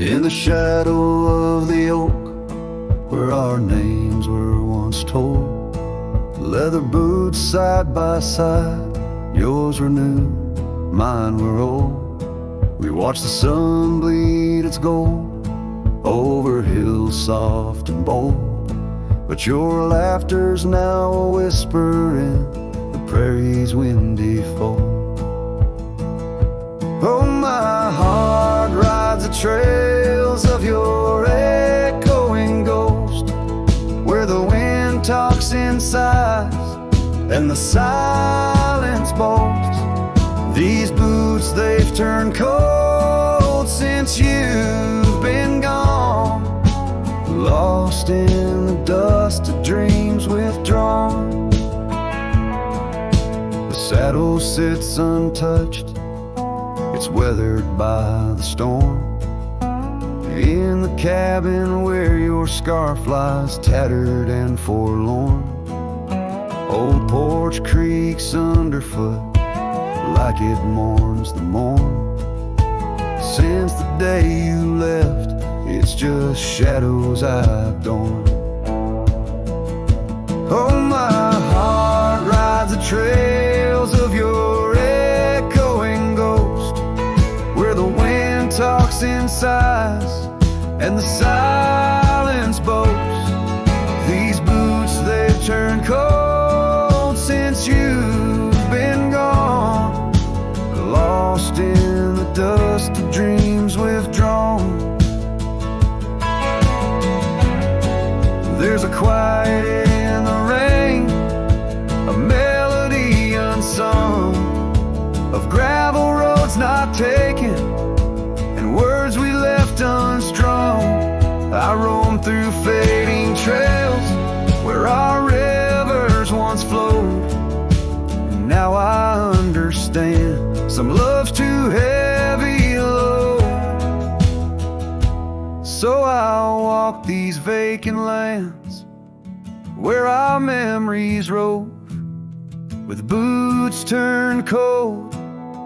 In the shadow of the oak, where our names were once told, leather boots side by side, yours were new, mine were old. We watched the sun bleed its gold over hills soft and bold, but your laughter's now a whisper in the prairie's windy fold. Oh, my heart rides the trails of your echoing ghost, where the wind talks in sighs and the silence boasts. These boots, they've turned cold since you've been gone, lost in the dust of dreams withdrawn. The saddle sits untouched, it's weathered by the storm. In the cabin where your scarf lies tattered and forlorn, old porch creaks underfoot like it mourns the morn. Since the day you left, it's just shadows I've adorned. Oh, my heart rides the trails of your echoing ghost, where the wind talks in sighs and the silence boasts. These boots, they've turned cold since you've been gone, lost in the dust of dreams withdrawn. There's a quiet in the rain, a melody unsung, of gravel roads not taken and words we left unstrung. I roam through fading trails where our rivers once flowed, and now I understand some love's too heavy a load. So I'll walk these vacant lands where our memories rove, with boots turned cold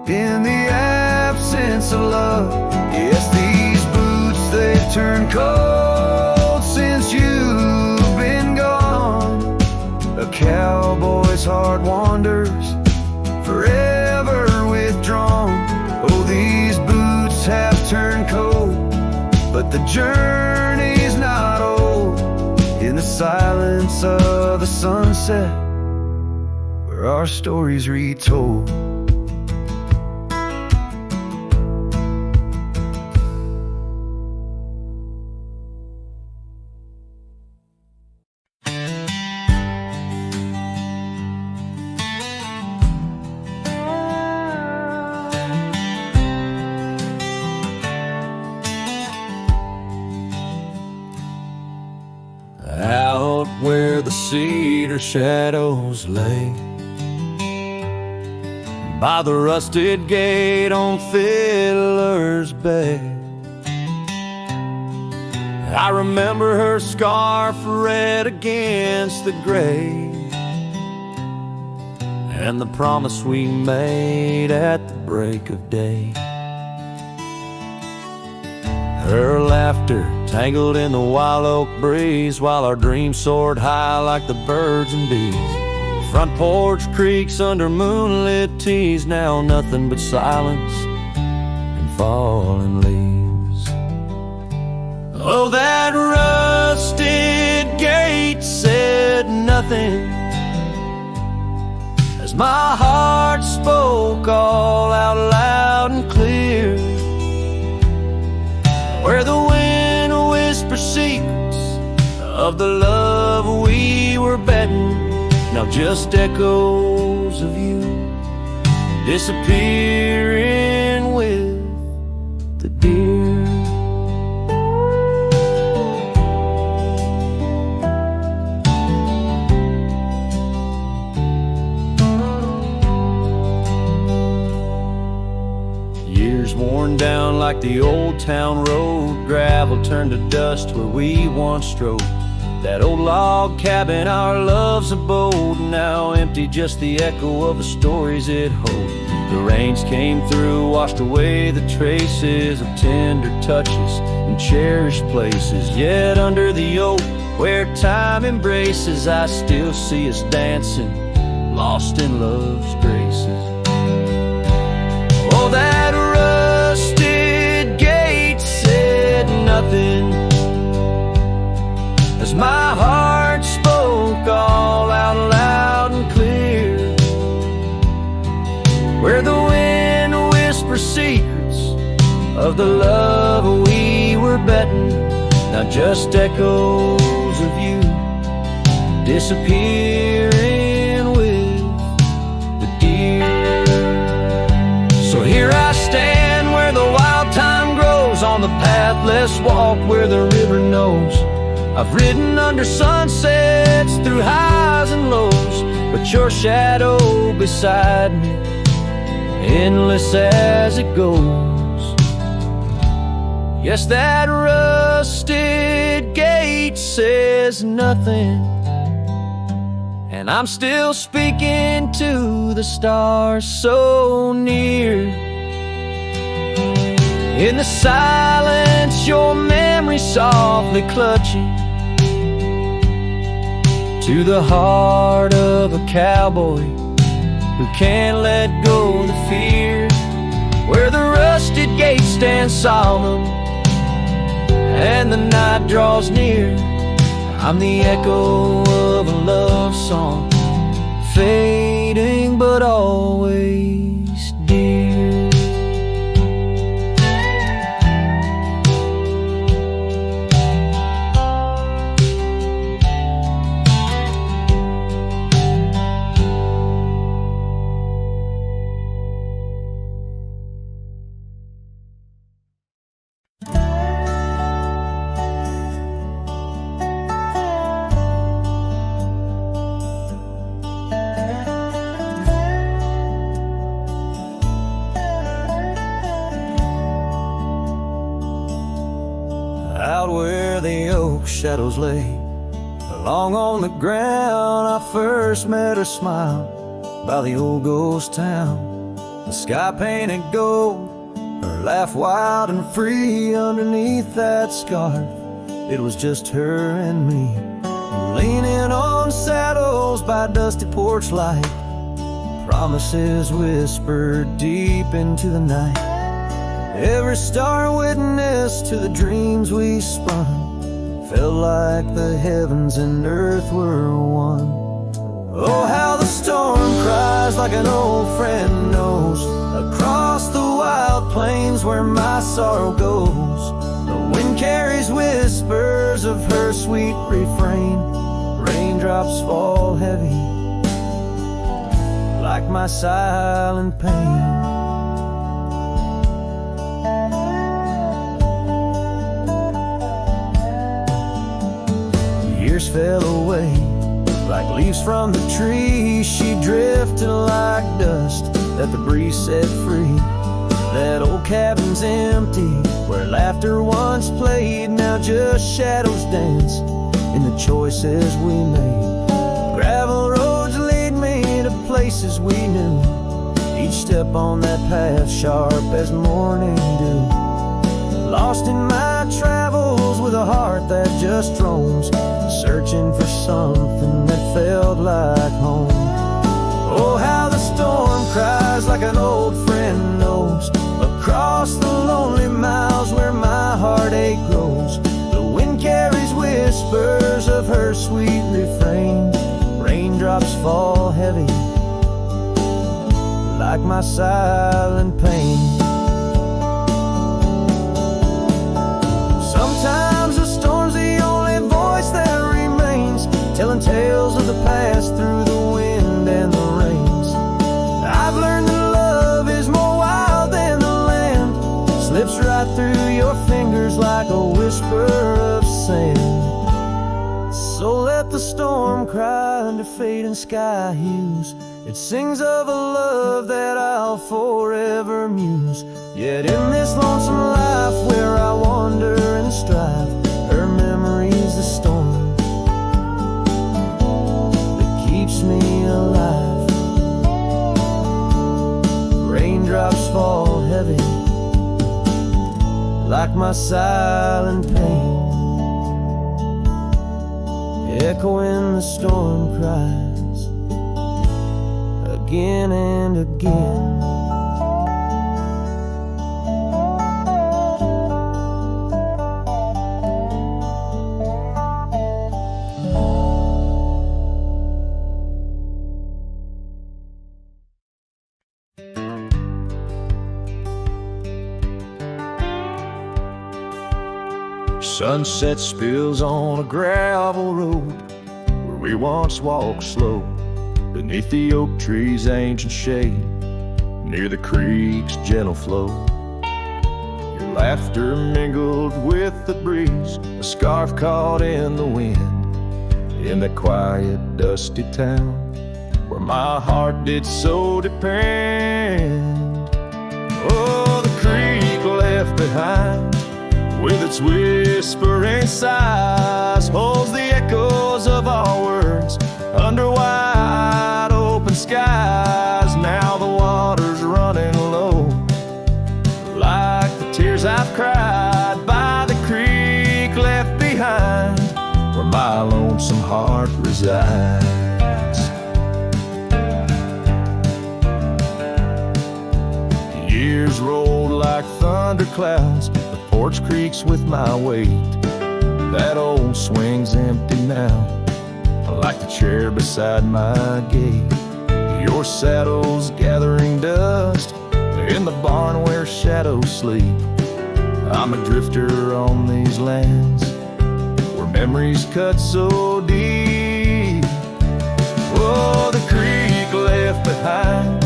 in the absence of love. Yes, these boots, they've turned cold since you've been gone. A cowboy's heart wanders, forever withdrawn. Oh, these boots have turned cold, but the journey's not old. In the silence of the sunset, where our stories retold. Out where the cedar shadows lay, by the rusted gate on Fiddler's Bay, I remember her scarf red against the gray, and the promise we made at the break of day. Her laughter tangled in the wild oak breeze, while our dreams soared high like the birds and bees. Front porch creaks under moonlit teas, now nothing but silence and falling leaves. Oh, that rusted gate said nothing as my heart spoke all out loud and clear, where the wind whispers secrets of the love we were betting, now just echoes of you disappearing with the deer. Years worn like the old town road, gravel turned to dust where we once strode. That old log cabin, our love's abode, now empty, just the echo of the stories it holds. The rains came through, washed away the traces of tender touches and cherished places. Yet under the oak, where time embraces, I still see us dancing, lost in love's graces. Oh, that rusted gate said nothing as my heart spoke all out loud and clear, where the wind whispers secrets of the love we were betting, now just echoes of you disappearing with the deer. So here I stand where the wild thyme grows, on the path less walked where the river knows. I've ridden under sunsets through highs and lows, but your shadow beside me, endless as it goes. Yes, that rusted gate says nothing, and I'm still speaking to the stars so near. In the silence, your memory softly clutching to the heart of a cowboy who can't let go of the fear, where the rusted gate stands solemn and the night draws near. I'm the echo of a love song, fading but always dear. Out where the oak shadows lay, along on the ground I first met her smile, by the old ghost town. The sky painted gold, her laugh wild and free underneath that scarf. It was just her and me, leaning on saddles by dusty porch light, promises whispered deep into the night. Every star witness to the dreams we spun, felt like the heavens and earth were one. Oh, how the storm cries like an old friend knows, across the wild plains where my sorrow goes. The wind carries whispers of her sweet refrain, raindrops fall heavy like my silent pain. Years fell away like leaves from the tree. She drifted like dust that the breeze set free. That old cabin's empty, where laughter once played, now just shadows dance in the choices we made. Gravel roads lead me to places we knew, each step on that path sharp as morning dew. Lost in my travels with a heart that just roams, searching for something that felt like home. Oh, how the storm cries like an old friend knows, across the lonely miles where my heartache grows. The wind carries whispers of her sweet refrain, raindrops fall heavy like my silent pain. Sometimes the storm's the only voice that remains, telling tales of the past through the wind and the rains. I've learned that love is more wild than the land, slips right through your fingers like a whisper of sand. So let the storm cry under fading sky hues, it sings of a love that I'll forever muse. Yet in this lonesome life where I wander and strive, her memory's the storm like my silent pain, echoing the storm cries again and again. Sunset spills on a gravel road where we once walked slow, beneath the oak tree's ancient shade, near the creek's gentle flow. Your laughter mingled with the breeze, a scarf caught in the wind, in that quiet, dusty town where my heart did so depend. Oh, the creek left behind, with its whispering sighs, holds the echoes of our words under wide open skies. Now the water's running low, like the tears I've cried by the creek left behind, where my lonesome heart resides. Years rolled like thunderclouds, porch creaks with my weight. That old swing's empty now, like the chair beside my gate. Your saddle's gathering dust in the barn where shadows sleep. I'm a drifter on these lands where memories cut so deep. Oh, the creek left behind,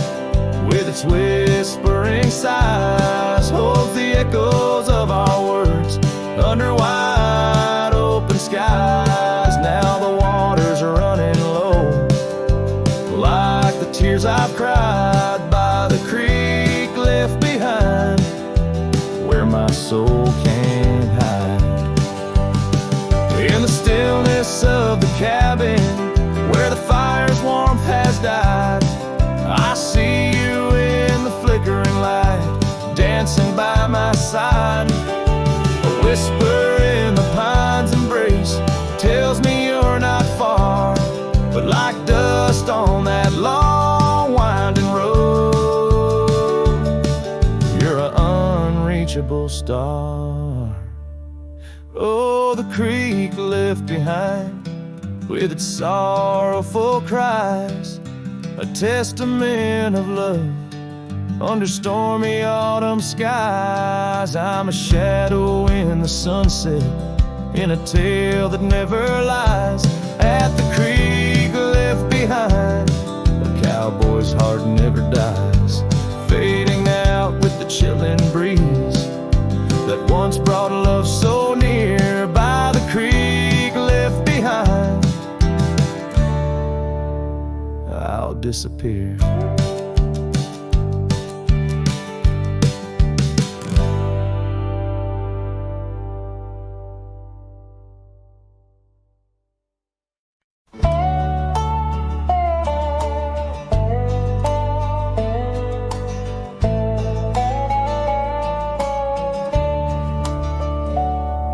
with its whispering sighs, holds the echoes of our words under wide open skies. Now the water's running low, like the tears I've cried by the creek left behind, where my soul can't hide. In the stillness of the cabin, where the fire's warmth has died, I see you in the flickering light, dancing by my side. A whisper in the pine's embrace tells me you're not far, but like dust on that long winding road, you're an unreachable star. Oh, the creek left behind, with its sorrowful cries, a testament of love under stormy autumn skies. I'm a shadow in the sunset, in a tale that never lies. At the creek left behind, a cowboy's heart never dies, fading out with the chilling breeze that once brought love so near. By the creek left behind, I'll disappear.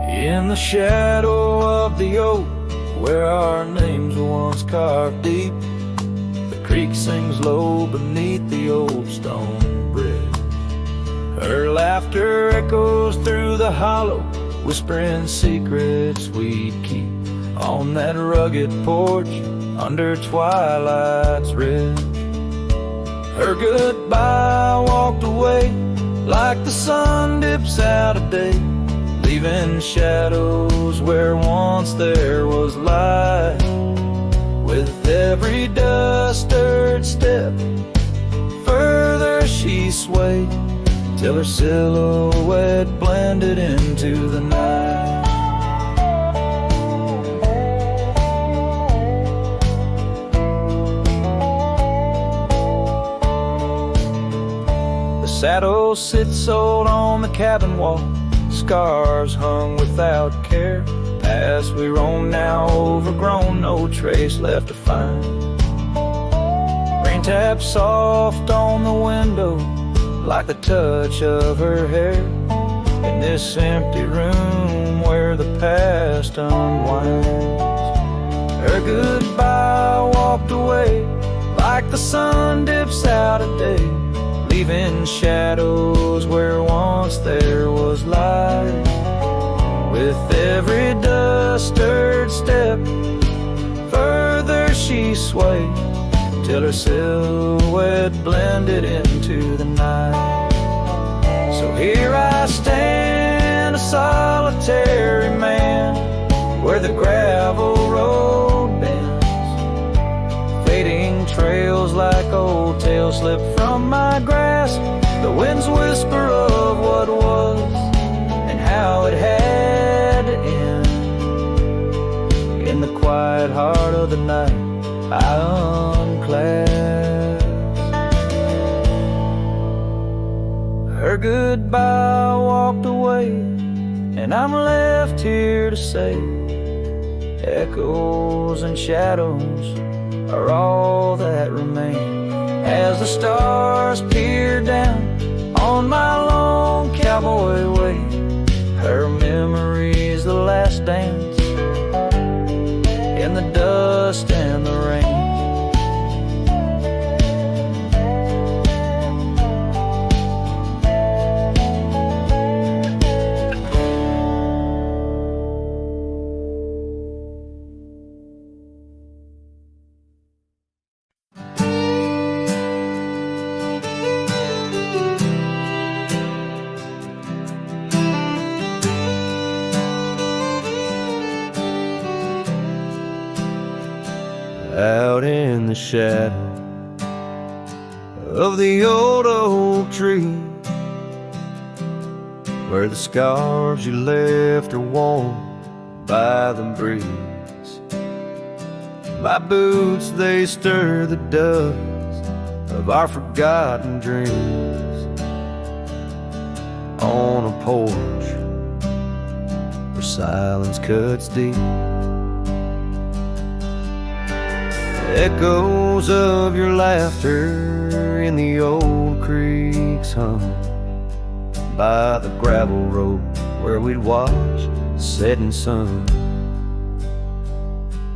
In the shadow of the oak, where our names were once carved deep, the creek sings low beneath the old stone bridge. Her laughter echoes through the hollow, whispering secrets we'd keep on that rugged porch under twilight's red. Her goodbye walked away like the sun dips out of day, leaving shadows where once there was light. With every dust-stirred step, further she swayed, till her silhouette blended into the night. The saddle sits old on the cabin wall, scars hung without care. Past we roam now overgrown, no trace left to find. Rain taps soft on the window, like the touch of her hair. in this empty room where the past unwinds. Her goodbye walked away like the sun dips out at day, leaving shadows where once there was light. With every dust-stirred step, further she swayed, till her silhouette blended into the night. So here I stand, a solitary man, where the gravel road bends, fading trails like old tales slip from my grasp. The wind's whisper of what was and how it had to end. In the quiet heart of the night, I unclasp her goodbye, walked away, and I'm left here to say, echoes and shadows are all that remain, as the stars peer down on my long cowboy way. Her memory's the last dance in the dust and the rain. Out in the shadow of the old oak tree, where the scarves you left are worn by the breeze. My boots, they stir the dust of our forgotten dreams. On a porch where silence cuts deep, echoes of your laughter in the old creeks hum by the gravel road where we'd watch the setting sun.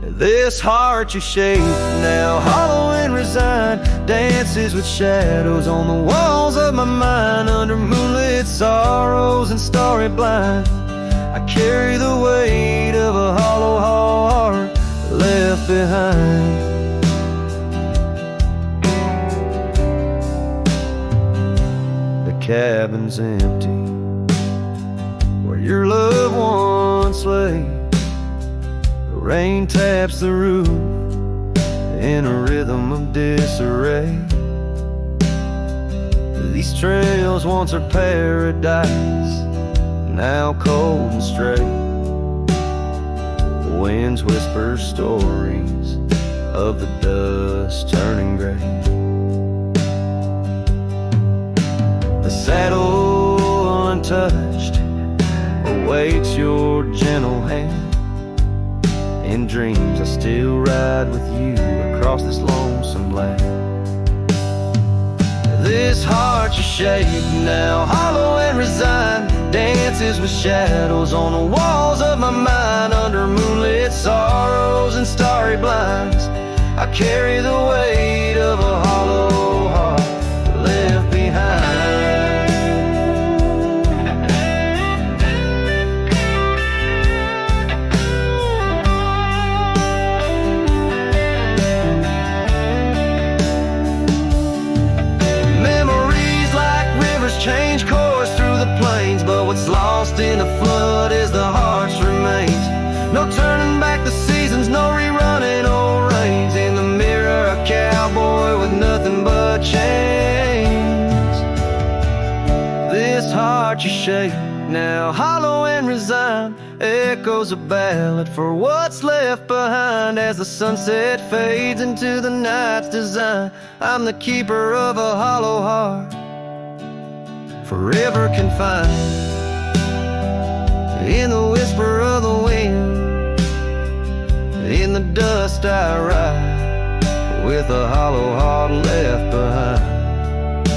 This heart you shape now, hollow and resigned, dances with shadows on the walls of my mind. Under moonlit sorrows and starry blind, I carry the weight of a hollow heart left behind. Cabin's empty where your loved ones lay. The rain taps the roof in a rhythm of disarray. These trails once are paradise, now cold and straight. The winds whisper stories of the dust turning gray. Saddle untouched awaits your gentle hand. In dreams I still ride with you across this lonesome land. This heart you shape now, hollow and resigned, dances with shadows on the walls of my mind. Under moonlit sorrows and starry blinds, I carry the weight of a hollow heart left behind. Change course through the plains, but what's lost in the flood is the heart's remains. No turning back the seasons, no rerunning old reins. In the mirror, a cowboy with nothing but chains. This heart you shape now, hollow and resigned, echoes a ballad for what's left behind. As the sunset fades into the night's design, I'm the keeper of a hollow heart, forever confined in the whisper of the wind. In the dust I ride with a hollow heart left behind,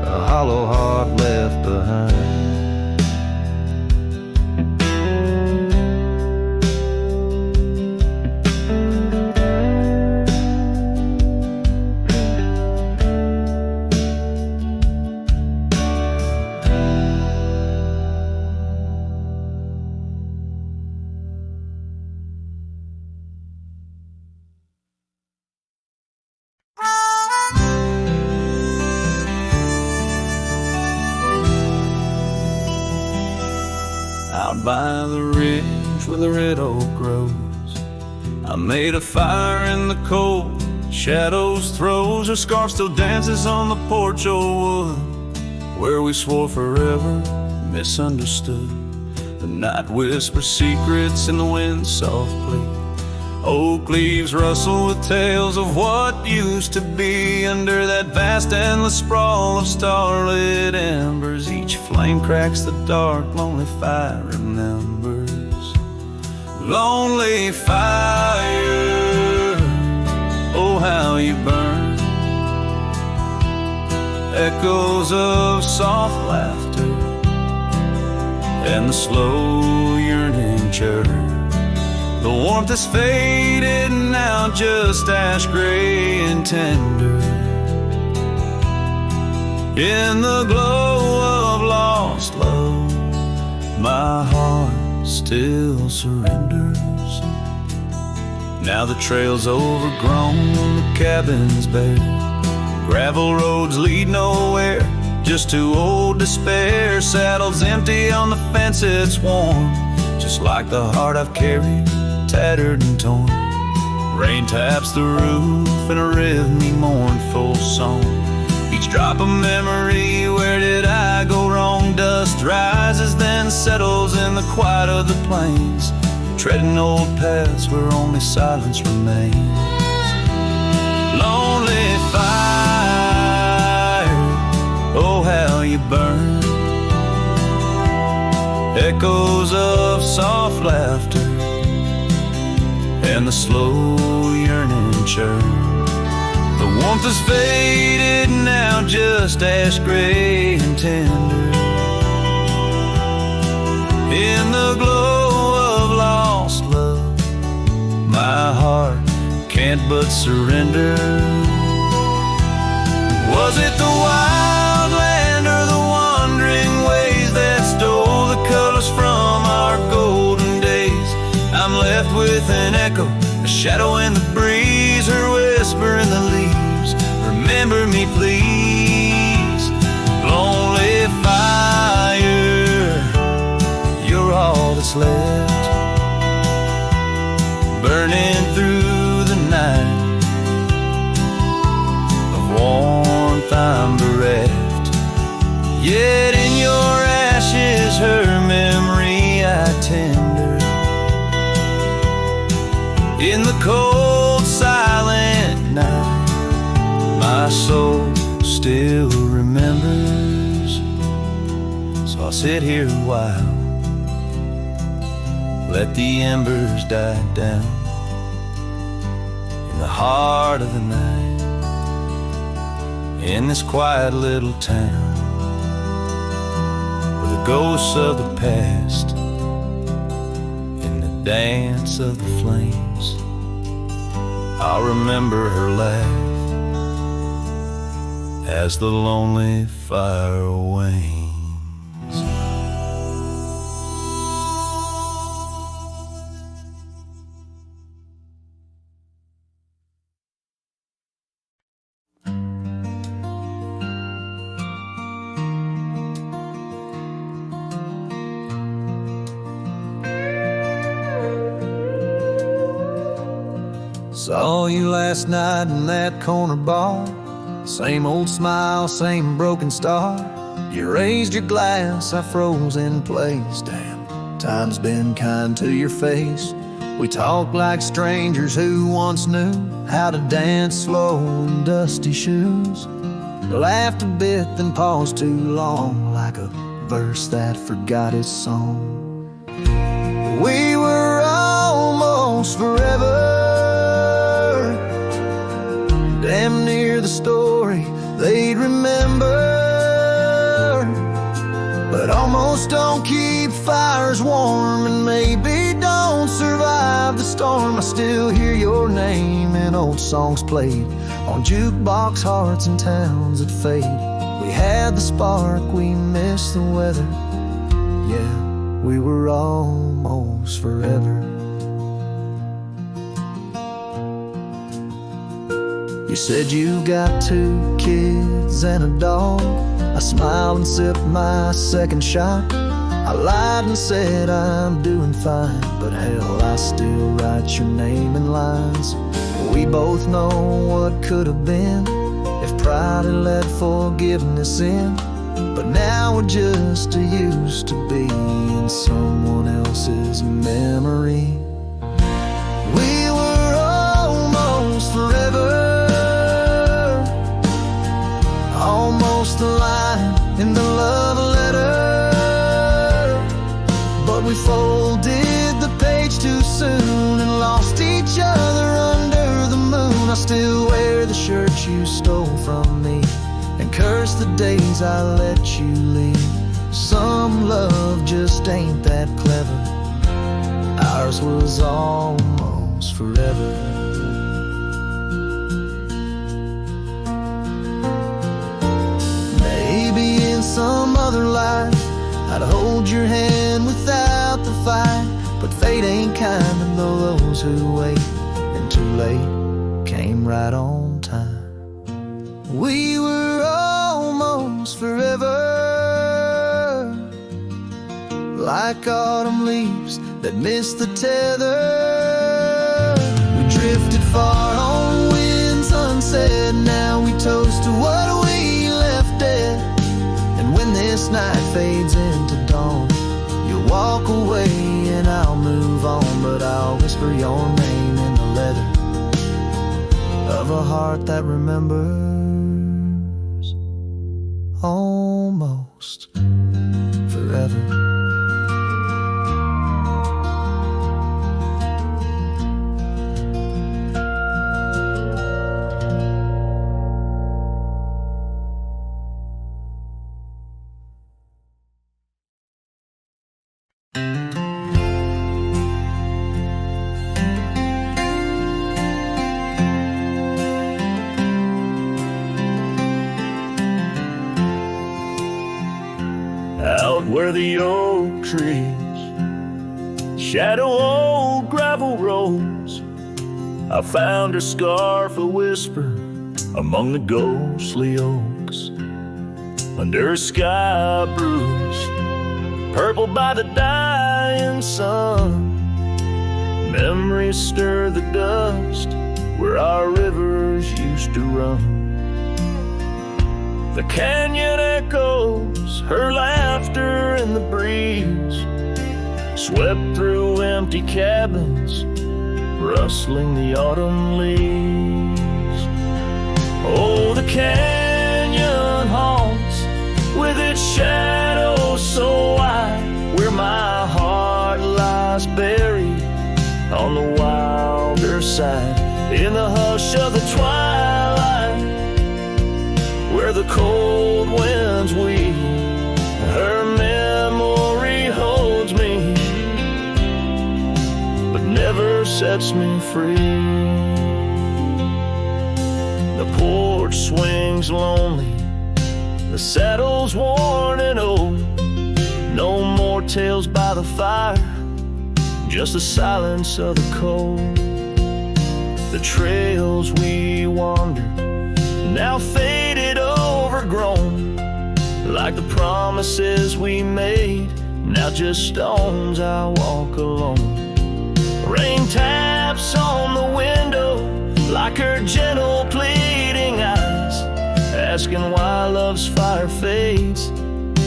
a hollow heart left behind. out by the ridge where the red oak grows. I made a fire in the cold, shadows throws. Her scarf still dances on the porch old wood, where we swore forever, misunderstood. The night whispers secrets in the wind softly. Oak leaves rustle with tales of what used to be. Under that vast endless sprawl of starlit embers, each flame cracks the dark, lonely fire remembers. Lonely fire, oh how you burn. Echoes of soft laughter and the slow yearning churn. The warmth is faded now, just ash gray and tender. In the glow of lost love, my heart still surrenders. Now the trail's overgrown, the cabin's bare. Gravel roads lead nowhere, just to old despair. Saddle's empty on the fence, it's warm, just like the heart I've carried, tattered and torn. Rain taps the roof in a rhythmy, mournful song. Each drop a memory, where did I go wrong? Dust rises, then settles in the quiet of the plains, treading old paths where only silence remains. Lonely fire, oh how you burn. Echoes of soft laughter and the slow yearning churn. The warmth is faded now, just ash gray and tender. In the glow of lost love, my heart can't but surrender. Was it the wild land or the wandering ways that stole the colors from our golden days? I'm left with an echo, a shadow in the breeze, her whisper in the leaves. Remember me, please. Lonely fire, you're all that's left, burning through the night. Of warmth I'm bereft, yet in your ashes her memory I tender. In the cold silent night, my soul still remembers. So I'll sit here a while, let the embers die down. In the heart of the night, in this quiet little town, where the ghosts of the past in the dance of the flames, I'll remember her laugh as the lonely fire wanes. Saw you last night in that corner bar. Same old smile, same broken star. You raised your glass, I froze in place. Damn, time's been kind to your face. We talked like strangers who once knew how to dance slow in dusty shoes. Laughed a bit, then paused too long, like a verse that forgot its song. We were almost forever, damn near the story they'd remember. But almost don't keep fires warm, and maybe don't survive the storm. I still hear your name in old songs played on jukebox hearts in towns that fade. We had the spark, we missed the weather. Yeah, we were almost forever. You said you got 2 kids and a dog. I smiled and sipped my second shot. I lied and said I'm doing fine, but hell, I still write your name in lines. We both know what could have been if pride had let forgiveness in. But now we're just used to be in someone else's memory. We were almost forever, almost a line in the love letter. But we folded the page too soon and lost each other under the moon. I still wear the shirt you stole from me and curse the days I let you leave. Some love just ain't that clever. Ours was almost forever. Maybe in some other life I'd hold your hand without the fight, but fate ain't kind to those who wait, and too late came right on time. We were almost forever, like autumn leaves that missed the tether. We drifted far on winds unsaid. Now we toast to what we left dead. And when this night fades into dawn, you'll walk away and I'll move on, but I'll whisper your name in the leather of a heart that remembers almost forever. Out where the oak trees shadow old gravel roads, I found her scarf a whisper among the ghostly oaks. Under her sky bruised, purple by the dying sun, memories stir the dust where our rivers used to run. The canyon echoes her laughter in the breeze, swept through empty cabins, rustling the autumn leaves. Oh, the canyon haunts with its shadows so wide, where my heart lies buried on the wilder side. In the hush of the twilight, where the cold winds weep, her memory holds me, but never sets me free. The porch swings lonely, the saddle's worn and old. No more tales by the fire, just the silence of the cold. The trails we wandered, now faded, overgrown, like the promises we made, now just stones I walk alone. Rain taps on the window like her gentle pleading eyes, asking why love's fire fades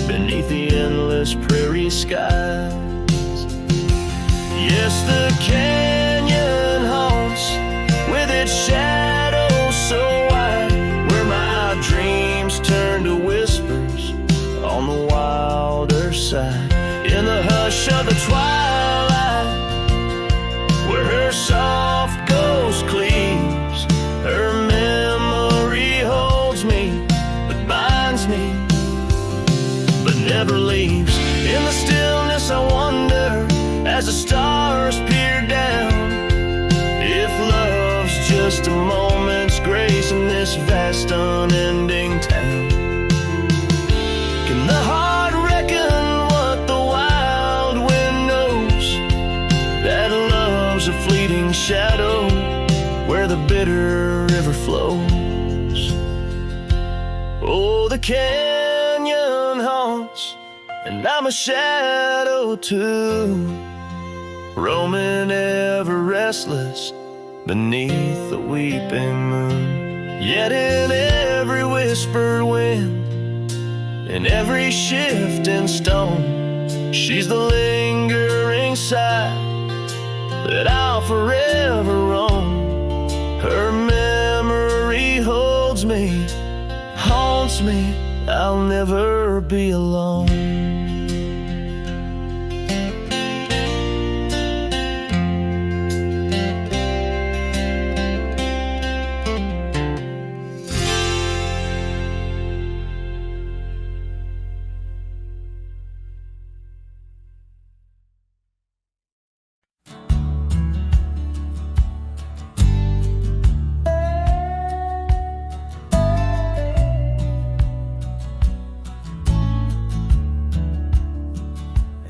beneath the endless prairie skies. Yes, the canyon haunts with its shadows so wide, where my dreams turn to whispers on the wilder side. In the hush of the twilight, where her soft ghost cleaves, her memory holds me, but binds me, but never leaves. In the stillness I wonder, as the stars peer down, if love's just a moment's grace in this vast unending town. Can the heart reckon what the wild wind knows, that love's a fleeting shadow where the bitter river flows? Oh, the canyon haunts and I'm a shadow too, roaming ever restless beneath the weeping moon. Yet in every whispered wind, in every shifting stone, she's the lingering sigh that I'll forever roam. Her memory holds me, haunts me, I'll never be alone.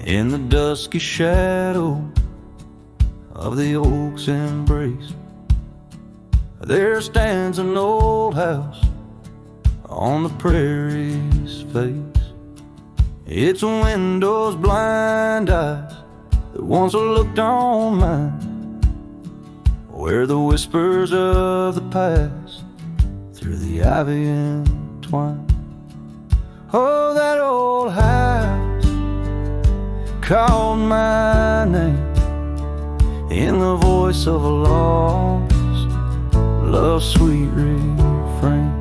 In the dusky shadow of the oak's embrace, there stands an old house on the prairie's face. Its windows blind eyes that once looked on mine, where the whispers of the past through the ivy entwine. Oh, that old house called my name in the voice of a lost love's sweet refrain.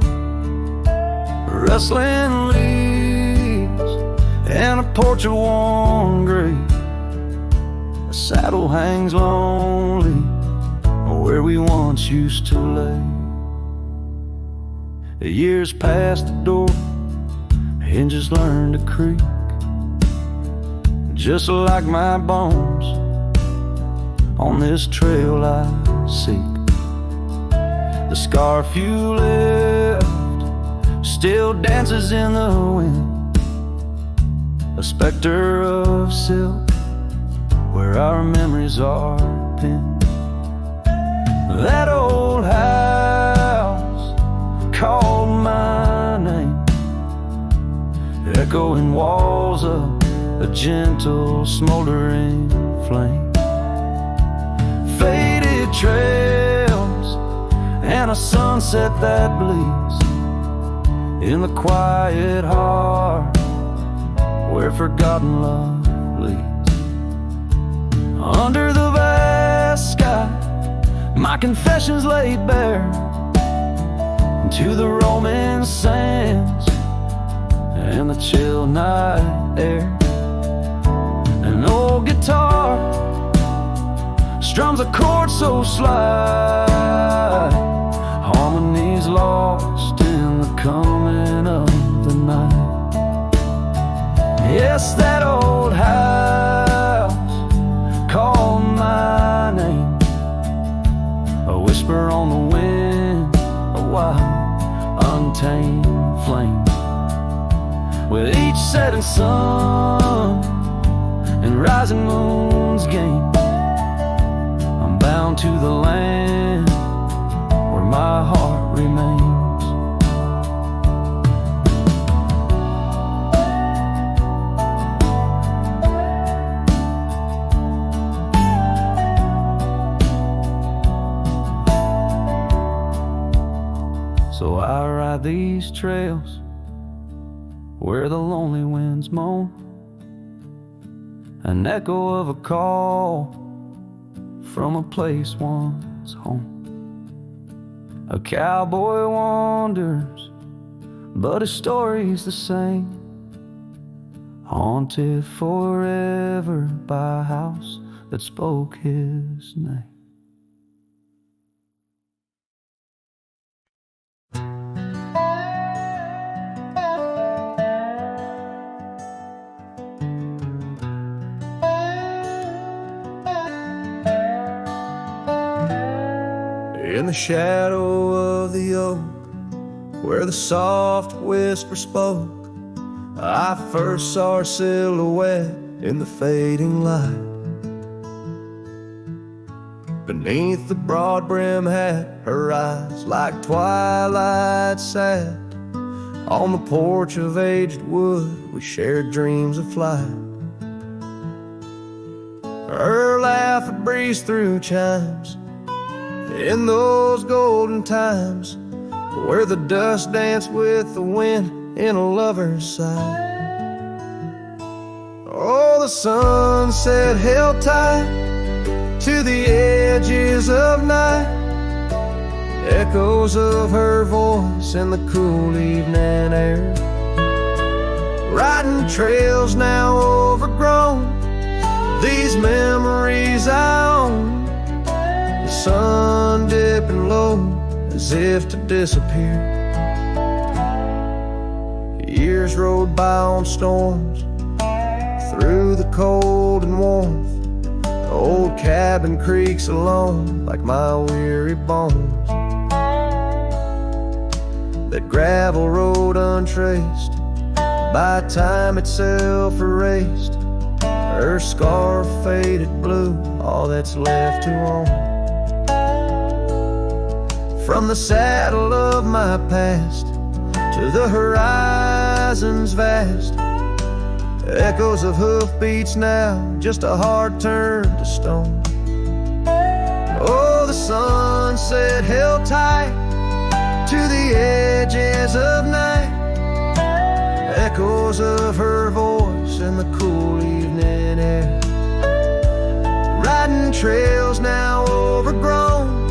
Rustling leaves and a porch of worn gray, a saddle hangs lonely where we once used to lay. The years past the door, hinges learned to creak, just like my bones on this trail I seek. The scarf you left still dances in the wind, a specter of silk where our memories are pinned. That old house called my name, echoing walls of a gentle smoldering flame. Faded trails and a sunset that bleeds in the quiet heart where forgotten love leads. Under the vast sky, my confessions laid bare to the roaming sands and the chill night air. An old guitar strums a chord so slight, harmonies lost in the coming of the night. Yes, that old house called my name, a whisper on the wind, a wild, untamed flame. With each setting sun and rising moon's game, I'm bound to the land where my heart remains. So I ride these trails where the lonely winds moan, an echo of a call from a place once home. A cowboy wanders, but his story's the same, haunted forever by a house that spoke his name. In the shadow of the oak, where the soft whisper spoke, I first saw her silhouette in the fading light. Beneath the broad brim hat, her eyes like twilight sat On the porch of aged wood, we shared dreams of flight. Her laugh would breeze through chimes in those golden times where the dust danced with the wind in a lover's sigh. Oh, the sunset held tight to the edges of night, echoes of her voice in the cool evening air. Riding trails now overgrown, these memories I own. The sun dipping low as if to disappear. Years rode by on storms, through the cold and warmth. The old cabin creaks alone like my weary bones. That gravel road untraced, by time itself erased. Her scarf faded blue, all that's left to own. From the saddle of my past to the horizons vast, echoes of hoofbeats now, just a heart turned to stone. Oh, the sunset held tight to the edges of night, echoes of her voice in the cool evening air. Riding trails now overgrown,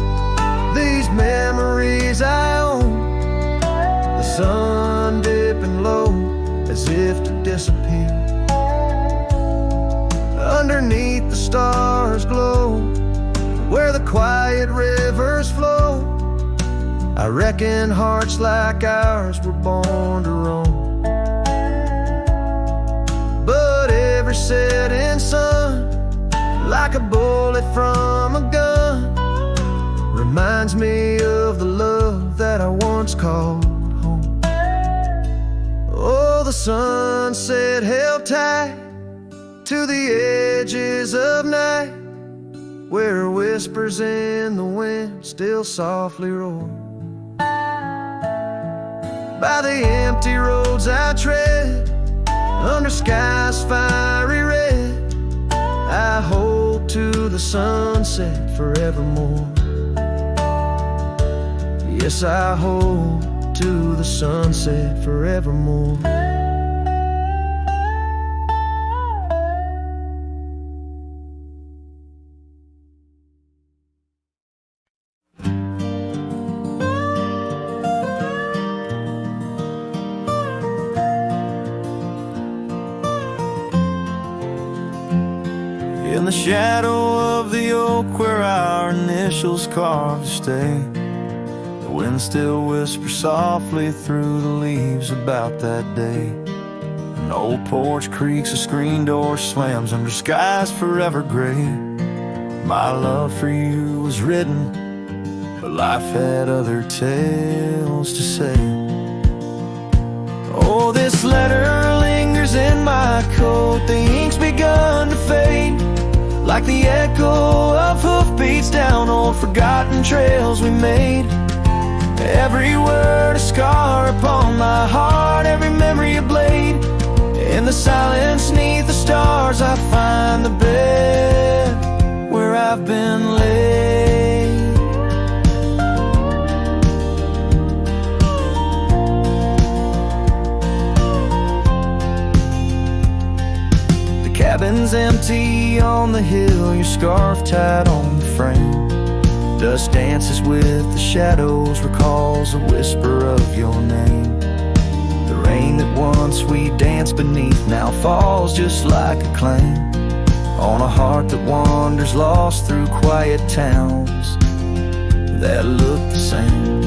these memories I own. The sun dipping low as if to disappear. Underneath the stars glow, where the quiet rivers flow. I reckon hearts like ours were born to roam. But every setting sun, like a bullet from a gun, reminds me of the love that I once called home. Oh, the sunset held tight to the edges of night, where whispers in the wind still softly roar. By the empty roads I tread, under skies fiery red, I hold to the sunset forevermore. Yes, I hold to the sunset forevermore. In the shadow of the oak where our initials carved to stay, the wind still whispers softly through the leaves about that day. An old porch creaks, a screen door slams under skies forever gray. My love for you was written, but life had other tales to say. Oh, this letter lingers in my coat, the ink's begun to fade, like the echo of hoofbeats down old forgotten trails we made. Every word a scar upon my heart, every memory a blade. In the silence neath the stars I find the bed where I've been laid. The cabin's empty on the hill, your scarf tied on the frame. Dust dances with the shadows, recalls a whisper of your name. The rain that once we danced beneath now falls just like a claim on a heart that wanders lost through quiet towns that look the same.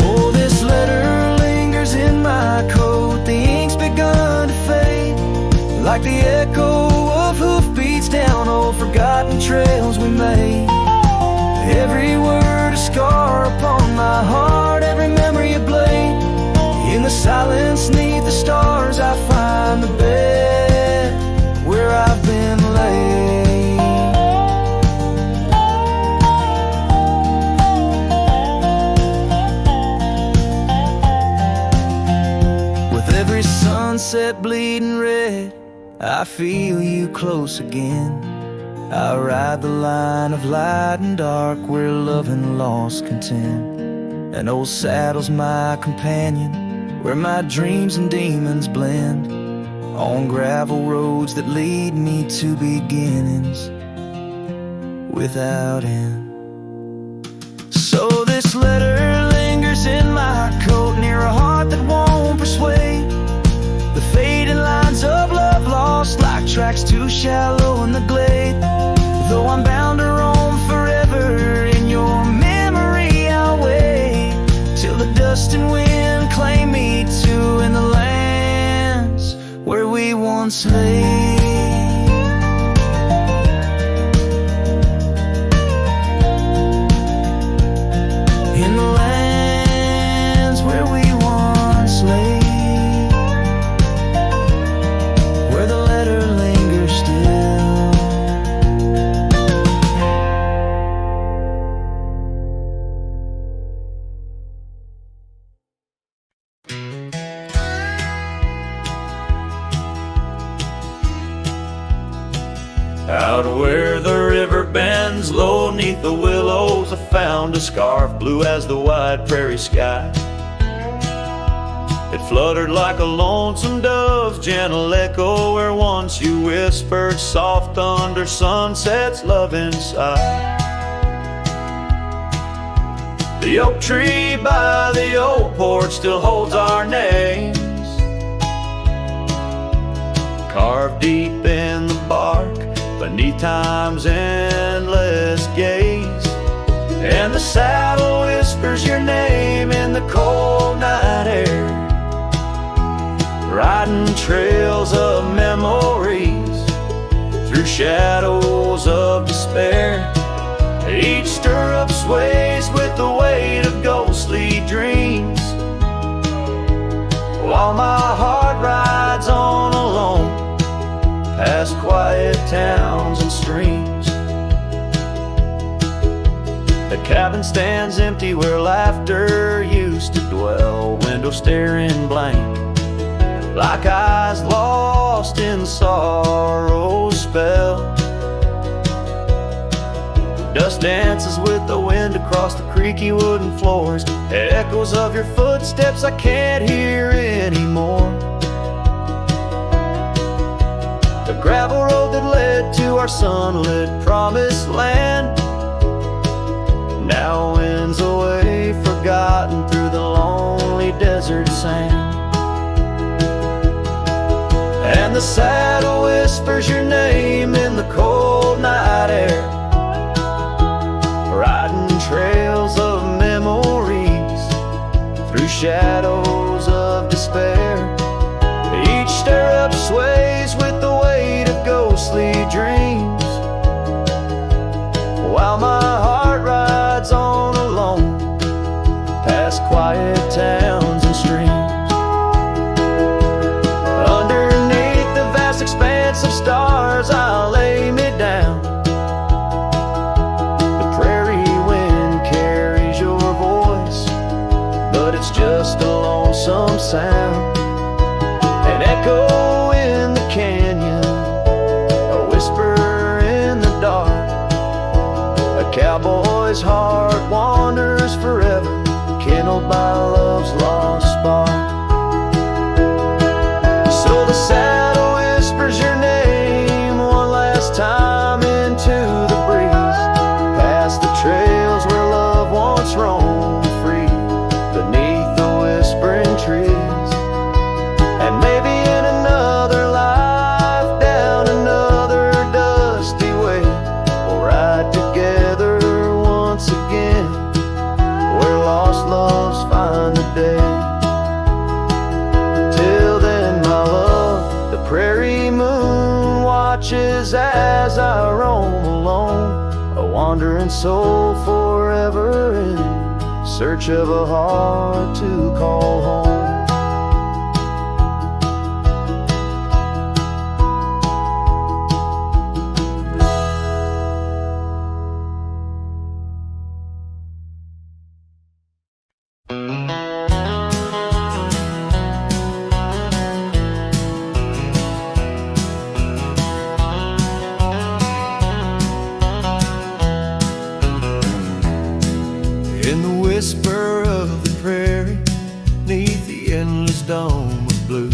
Oh, this letter lingers in my coat, the ink's begun to fade, like the echo of hoofbeats down old forgotten trails we made. Every word a scar upon my heart, every memory a blade. In the silence neath the stars I find the bed where I've been laid. sunset bleeding red, I feel you close again. I ride the line of light and dark where love and loss contend. An old saddle's my companion, where my dreams and demons blend. On gravel roads that lead me to beginnings without end. So this letter lingers in my coat, near a heart that won't persuade. The fading lines of love lost like tracks too shallow in the glade. Though I'm bound to roam forever in your memory, I'll wait till the dust and wind claim me too in the lands where we once lay. Out where the river bends low neath the willows, I found a scarf blue as the wide prairie sky. It fluttered like a lonesome dove's gentle echo, where once you whispered soft under sunset's loving sigh. The oak tree by the old porch still holds our names, carved deep in the bark beneath time's endless gaze. And the saddle whispers your name in the cold night air, riding trails of memories through shadows of despair. Each stirrup sways with the weight of ghostly dreams, while my heart rides on alone past quiet towns and streams. The cabin stands empty where laughter used to dwell, window staring blank like eyes lost in sorrow's spell. Dust dances with the wind across the creaky wooden floors, echoes of your footsteps I can't hear anymore. The gravel road that led to our sunlit promised land now winds away, forgotten through the lonely desert sand. And the saddle whispers your name in the cold night air, riding trails of memories through shadows of despair. Each stirrup sways with the weight of ghostly dreams, while my heart rides on alone past quiet towns and streams. Underneath the vast expanse of stars I'll lay me down. The prairie wind carries your voice, but it's just a lonesome sound. An echo in the canyon, a whisper in the dark. A cowboy's heart wanders forever, kindled by love's lost spark. So the saddle whispers your name one last time into the breeze, past the trails where love once roamed free, beneath the whispering trees. And maybe in another life, down another dusty way, we'll ride together once again, where lost loves find the day. Till then, my love, the prairie moon watches as I roam alone, a wandering soul forever in search of a heart to call home. blue.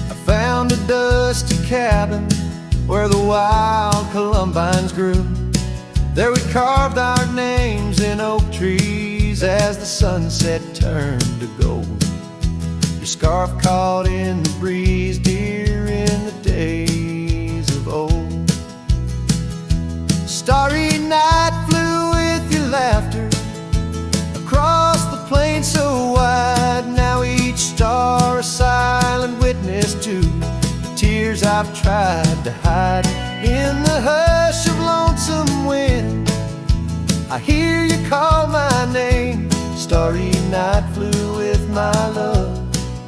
I found a dusty cabin where the wild columbines grew. There we carved our names in oak trees as the sunset turned to gold. Your scarf caught in the breeze, dear, in the days of old. Starry night flew with your laughter across the plain so wide. Now each star a silent witness to the tears I've tried to hide. In the hush of lonesome wind, I hear you call my name. Starry night flew with my love,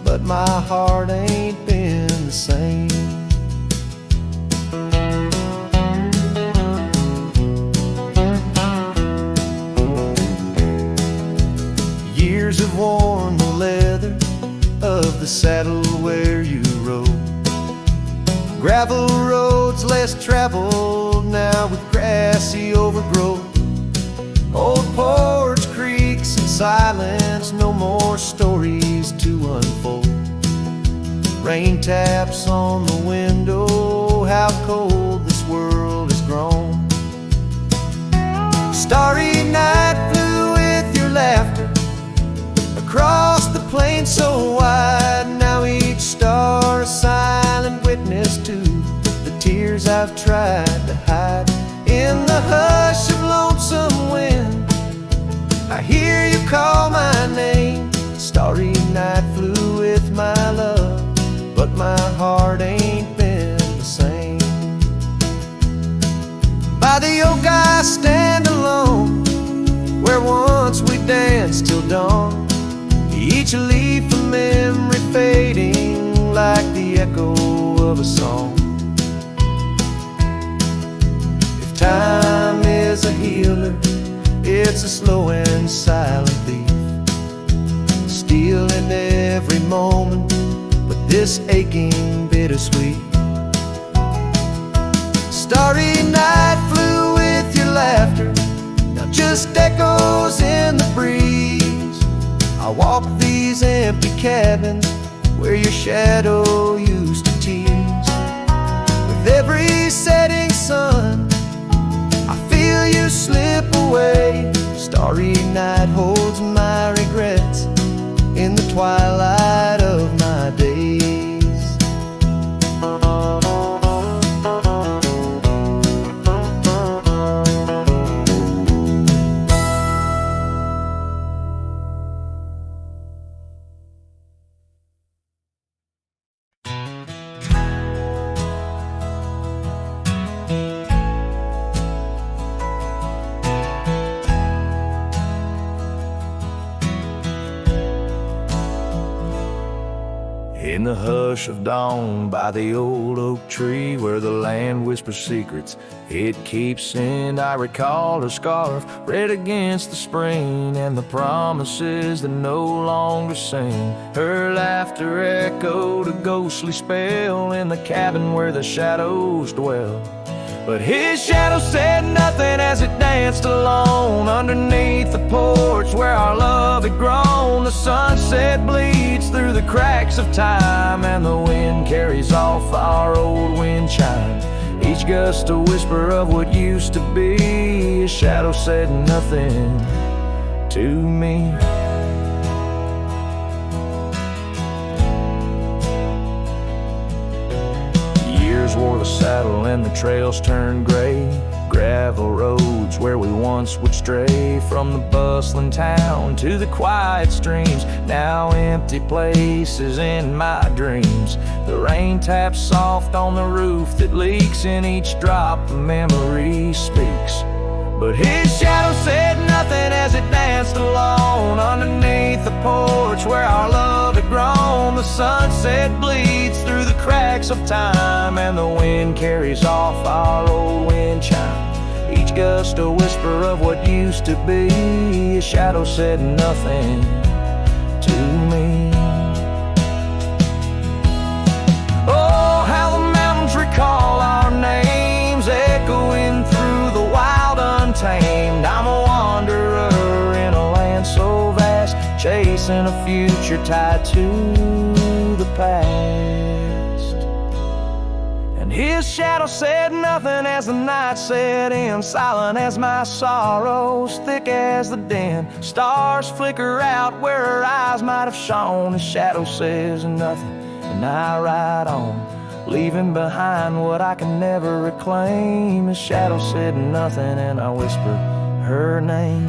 but my heart ain't been the same. Years have worn the leather of the saddle where you rode. Gravel roads less traveled now with grassy overgrowth. Old porch creaks and silence, no more stories to unfold. Rain taps on the window, how cold this world has grown. Starry night flew with your laughter across the plain so wide. Now each star a silent witness to the tears I've tried to hide. In the hush of lonesome wind, I hear you call my name. Starry night flew with my love, but my heart ain't been the same. By the oak I stand alone, where once we danced till dawn. Each leaf a memory fading like the echo of a song. If time is a healer, it's a slow and silent thief, stealing every moment with this aching bittersweet. Starry night flew with your laughter, now just echoes in the breeze. I walk these empty cabins where your shadow used to tease. With every setting sun, I feel you slip away. Starry night holds my regrets in the twilight of my days. In the hush of dawn by the old oak tree where the land whispers secrets it keeps in, I recall her scarf red against the spring and the promises that no longer sing. Her laughter echoed a ghostly spell in the cabin where the shadows dwell. But his shadow said nothing as it danced alone underneath the porch where our love had grown. The sunset bleeds through the cracks of time and the wind carries off our old wind chime. Each gust a whisper of what used to be. His shadow said nothing to me. Wore the saddle and the trails turned gray. Gravel roads where we once would stray, from the bustling town to the quiet streams, now empty places in my dreams. The rain taps soft on the roof that leaks, in each drop the memory speaks. But his shadow said nothing as it danced alone underneath the porch where our love had grown. The sunset bleeds through the cracks of time and the wind carries off our old wind chime. Each gust a whisper of what used to be. His shadow said nothing to me. Oh, how the mountains recall our names, echoing through the wild untamed. I'm a wanderer in a land so vast, chasing a future tied to His shadow said nothing as the night set in, silent as my sorrows, thick as the den. Stars flicker out where her eyes might have shone. His shadow says nothing, and I ride on, leaving behind what I can never reclaim. His shadow said nothing, and I whispered her name.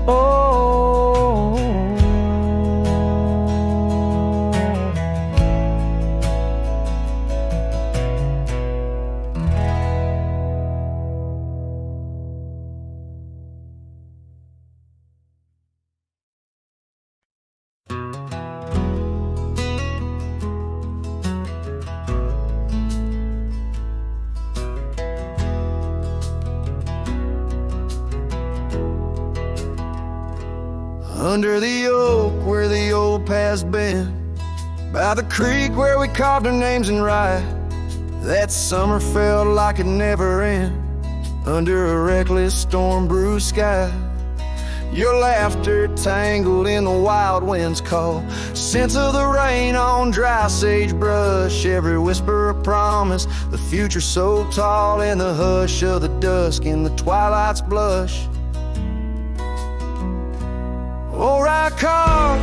Oh, under the oak where the old path's been, by the creek where we carved our names in rye. That summer felt like it never end, under a reckless storm-bruised sky. Your laughter tangled in the wild wind's call, scents of the rain on dry sagebrush, every whisper a promise, the future so tall, in the hush of the dusk, in the twilight's blush. Oh, right car,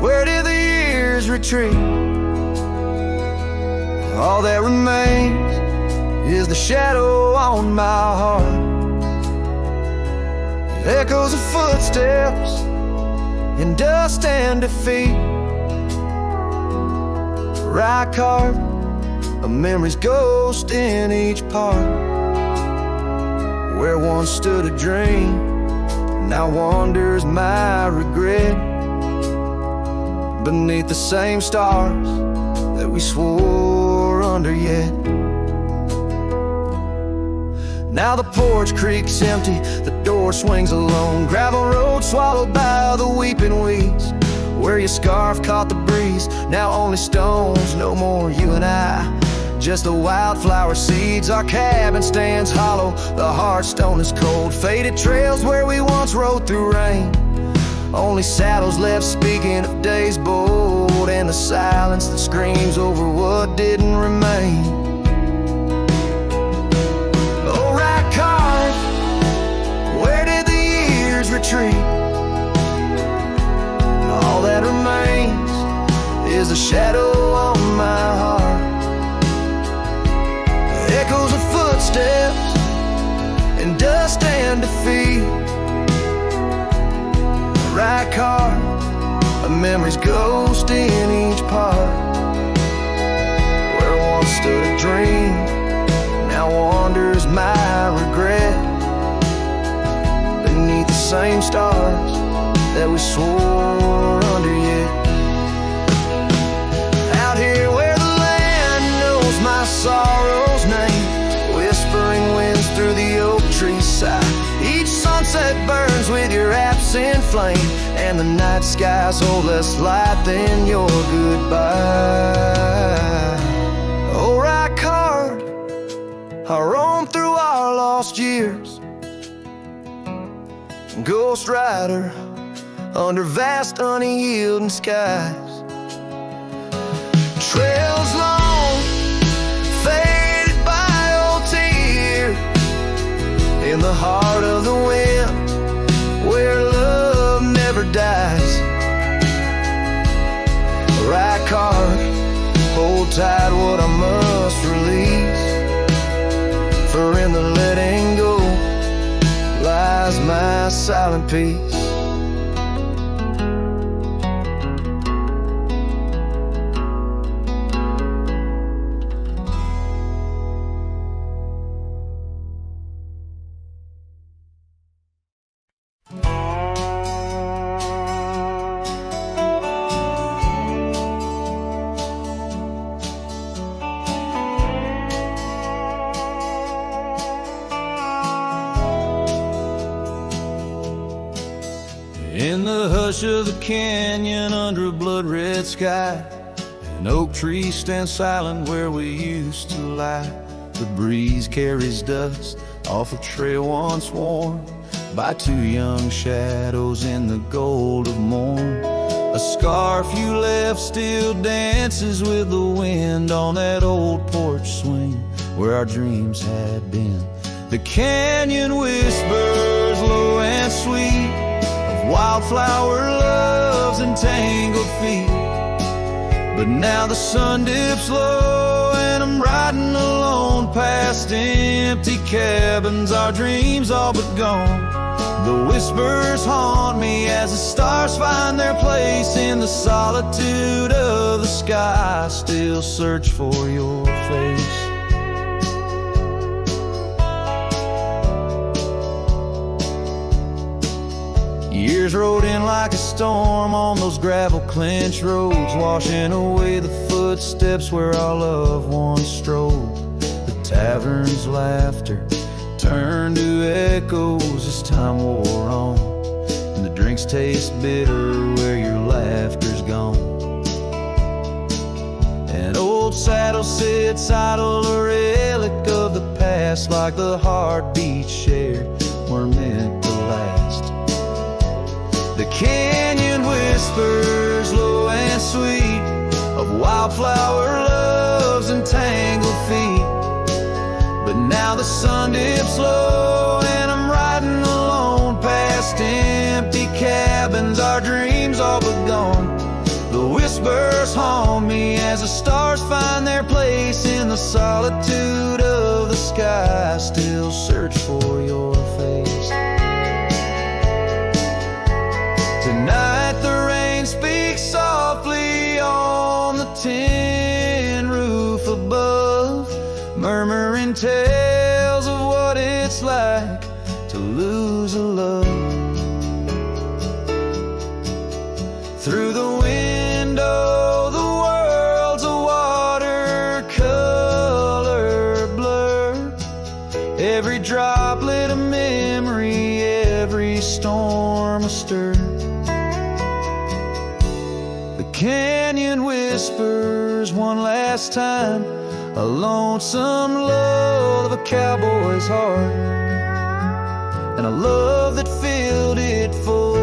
where did the years retreat? All that remains is the shadow on my heart, echoes of footsteps in dust and defeat. Right car, a memory's ghost in each part, where once stood a dream, now wanders my regret, beneath the same stars that we swore under yet. Now the porch creaks empty, the door swings alone, gravel road swallowed by the weeping weeds, where your scarf caught the breeze, now only stones, no more you and I, just the wildflower seeds. Our cabin stands hollow, the hearthstone is cold, faded trails where we once rode through rain, only saddles left speaking of days bold, and the silence that screams over what didn't remain. Oh, right car, where did the years retreat? All that remains is a shadow on my heart, echoes of footsteps in dust and defeat. Right car, a memory's ghost in each part, where once stood a dream, now wanders my regret, beneath the same stars that we swore under yet. Out here where the land knows my sorrow's name, whispering winds through the oak tree's side, each sunset burns with your absent flame, and the night skies hold less light than your goodbye. Oh, right card, I roam through our lost years, ghost rider under vast unyielding skies, trails long faded by old tears, in the heart of the wind where love never dies. Right card, hold tight what I must release, for in the letting go lies my silent peace. In the hush of the canyon under a blood-red sky, an oak tree stands silent where we used to lie. The breeze carries dust off a trail once worn by two young shadows in the gold of morn. A scarf you left still dances with the wind on that old porch swing where our dreams had been. The canyon whispers low and sweet of wildflower loves and tangled feet. But now the sun dips low and I'm riding alone past empty cabins, our dreams all but gone. The whispers haunt me as the stars find their place in the solitude of the sky. I still search for your face. Years rode in like a storm on those gravel clinch roads, washing away the footsteps where our loved ones strolled. The tavern's laughter turned to echoes as time wore on, and the drinks taste bitter where your laughter's gone. An old saddle sits idle, a relic of the past, like the heartbeats shared were meant to last. The canyon whispers low and sweet of wildflower loves and tangled feet. But now the sun dips low and I'm riding alone past empty cabins, our dreams all but gone. The whispers haunt me as the stars find their place in the solitude of the sky. I still search for your face. Tonight the rain speaks softly on the tin roof above, murmuring tales of what it's like to lose a love. Through the window, the world's a watercolor blur. Every droplet a memory, every storm a stir. The canyon whispers one last time, a lonesome love of a cowboy's heart, and a love that filled it full.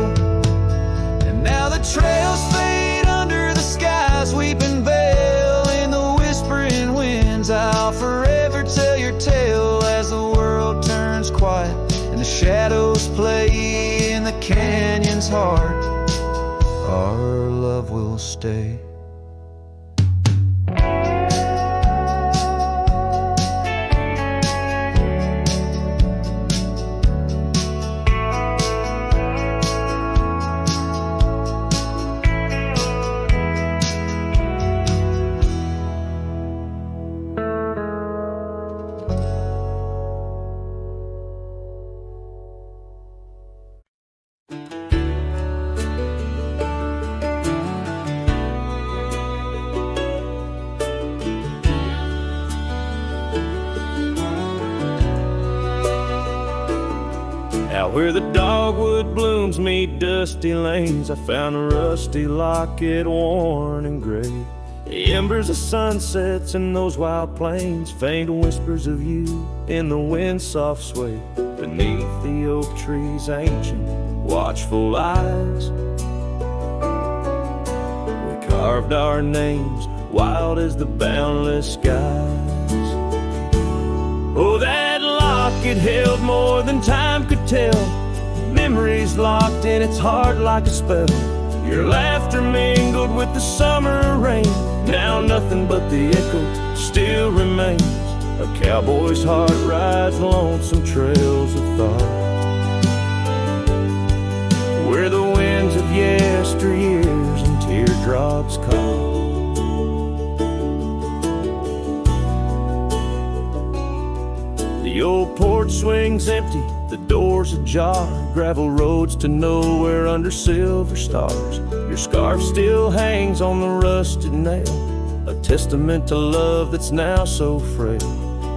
And now the trails fade under the sky's weeping veil. In the whispering winds, I'll forever tell your tale as the world turns quiet and the shadows play in the canyon's heart. Our love will stay. Out where the dogwood blooms meet dusty lanes, I found a rusty locket worn and gray. The embers of sunsets in those wild plains, faint whispers of you in the wind's soft sway. Beneath the oak tree's ancient, watchful eyes, we carved our names wild as the boundless skies. Oh, that locket held more than time could tell, memories locked in its heart like a spell. Your laughter mingled with the summer rain, now nothing but the echo still remains. A cowboy's heart rides lonesome trails of thought, where the winds of yesteryears and teardrops caught. The old porch swings empty, the doors ajar, gravel roads to nowhere under silver stars. Your scarf still hangs on the rusted nail, a testament to love that's now so frail.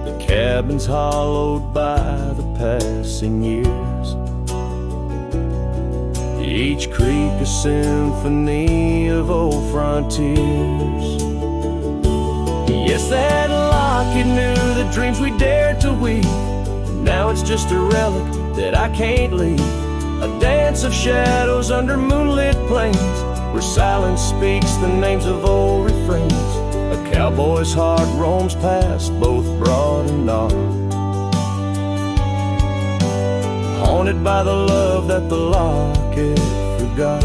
The cabin's hollowed by the passing years, each creek a symphony of old frontiers. Yes, that locket knew the dreams we dared to weave. Now it's just a relic that I can't leave, a dance of shadows under moonlit plains, where silence speaks the names of old refrains. A cowboy's heart roams past both broad and dark, haunted by the love that the locket forgot.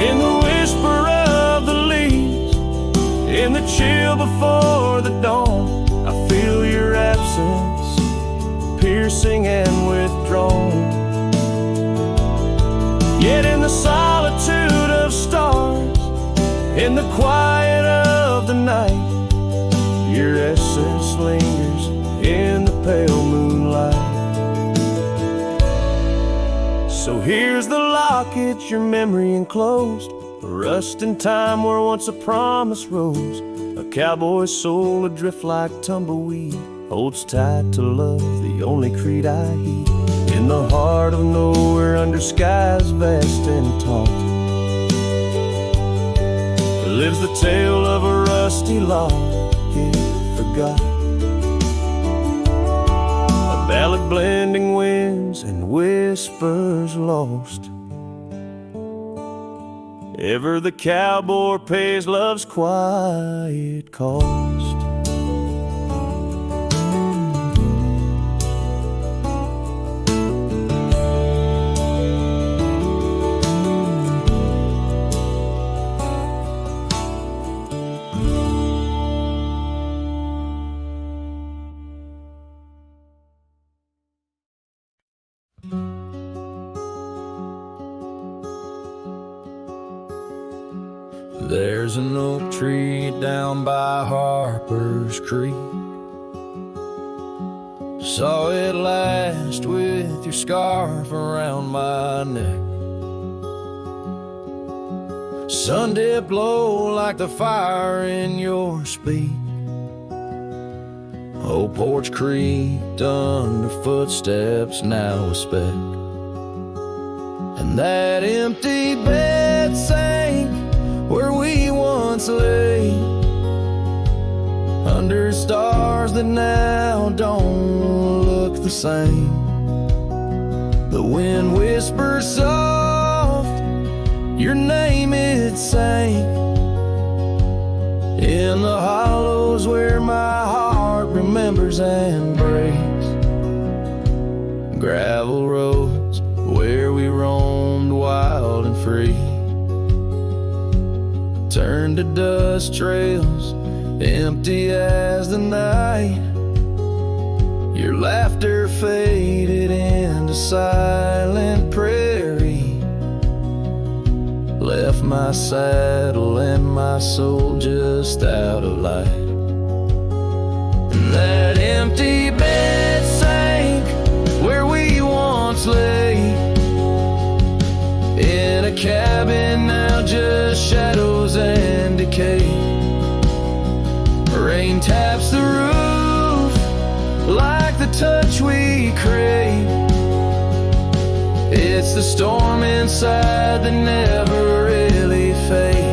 In the whisper of the leaves, in the chill before the dawn, I feel your absence, piercing and withdrawn. Yet in the solitude of stars, in the quiet of the night, your essence lingers in the pale moonlight. So here's the locket, your memory enclosed, a rust in time where once a promise rose. A cowboy's soul adrift like tumbleweed holds tight to love, the only creed I heed. In the heart of nowhere, under skies vast and taut, lives the tale of a rusty locket forgot. A ballad blending winds and whispers lost. Ever the cowboy pays love's quiet cost. There's an oak tree down by Harper's Creek. Saw it last with your scarf around my neck. Sun dipped low like the fire in your speech. Old porch creaked under footsteps now a speck. And that empty bed sank where we once lay, under stars that now don't look the same. The wind whispers soft, your name it sang, in the hollows where my heart remembers and breaks. Gravel roads where we roamed wild and free turned to dust trails, empty as the night. Your laughter faded into silent prairie, left my saddle and my soul just out of light. And that empty bed sank where we once lay, in a cabin now just shadows and decay. Rain taps the roof like the touch we crave. It's the storm inside that never really fades.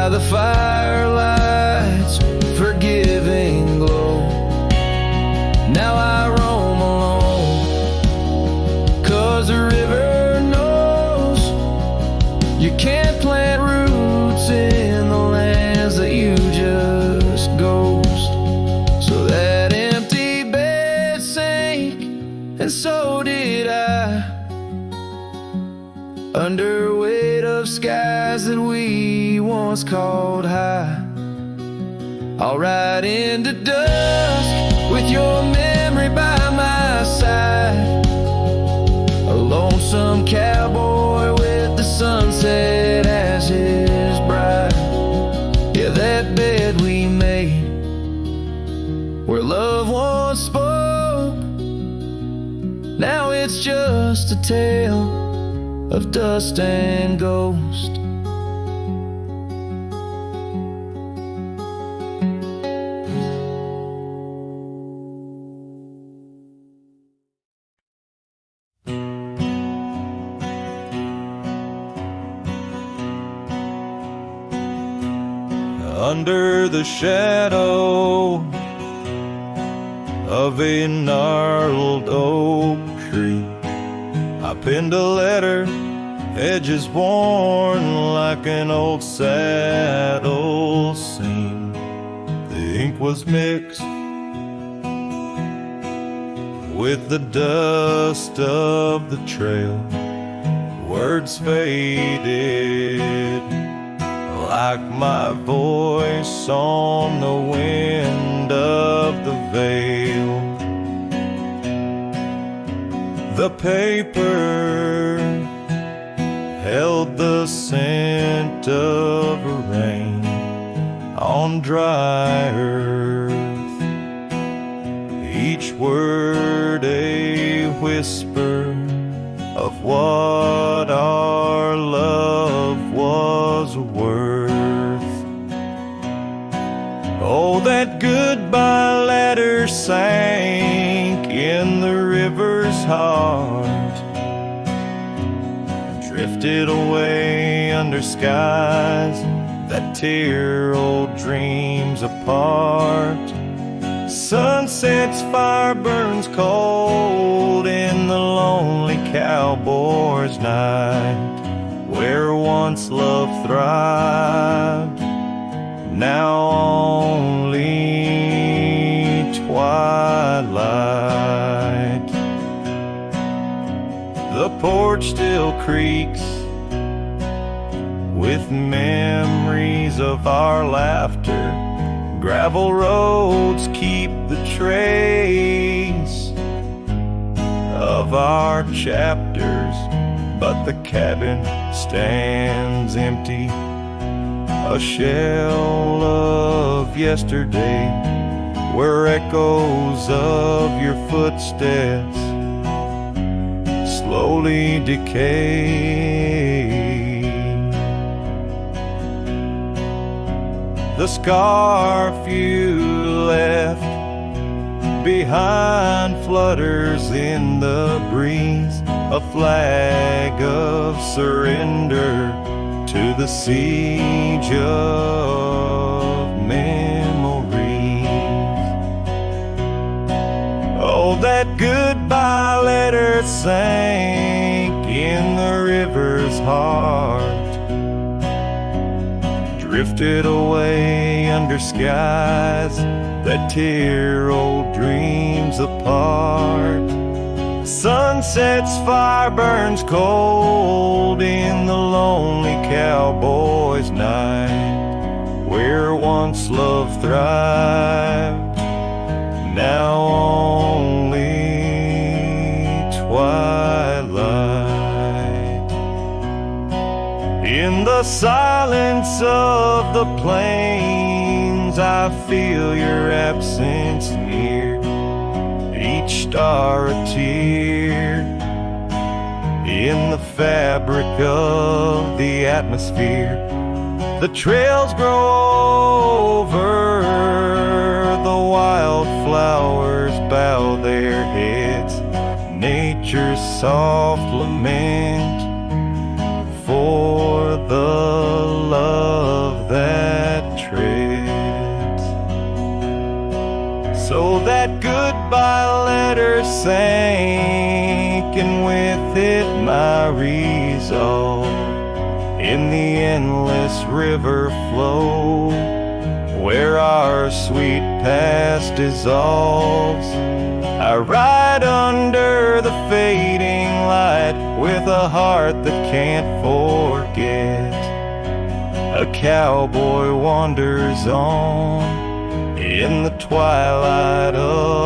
The firelight's forgiving glow. Now I roam alone, 'cause the river knows you can't plant roots in the lands that you just ghost. So that empty bed sank, and so did I, under weight of skies that we once called high. I'll ride into dusk with your memory by my side, a lonesome cowboy with the sunset as his bride. Yeah, that bed we made where love once spoke, now it's just a tale of dust and ghost. under the shadow of a gnarled oak tree. I penned a letter, edges worn like an old saddle seam. The ink was mixed with the dust of the trail. Words faded like my voice on the wind of the veil. The paper held the scent of rain on dry earth, each word a whisper of what our love was worth. Oh, that goodbye letter sank in the river's heart, drifted away under skies that tear old dreams apart. Sunset's fire burns cold in the lonely cowboy's night, where once love thrived, now only twilight. The porch still creaks with memories of our laughter. Gravel roads keep the trace of our chapters, but the cabin stands empty, a shell of yesterday, where echoes of your footsteps slowly decay. The scarf you left behind flutters in the breeze, a flag of surrender to the siege of memories. Oh, that goodbye letter sank in the river's heart, drifted away under skies that tear old dreams apart. Sunset's fire burns cold in the lonely cowboy's night, where once love thrived, now only twilight. In the silence of the plains, I feel your absence near, each star a tear in the fabric of the atmosphere. The trails grow over, the wildflowers bow their heads, nature's soft lament for the love that treads. So that goodbye letter sank, and with it my resolve, in the endless river flow, where our sweet past dissolves. I ride under the fading light with a heart that can't forget. A cowboy wanders on in the twilight of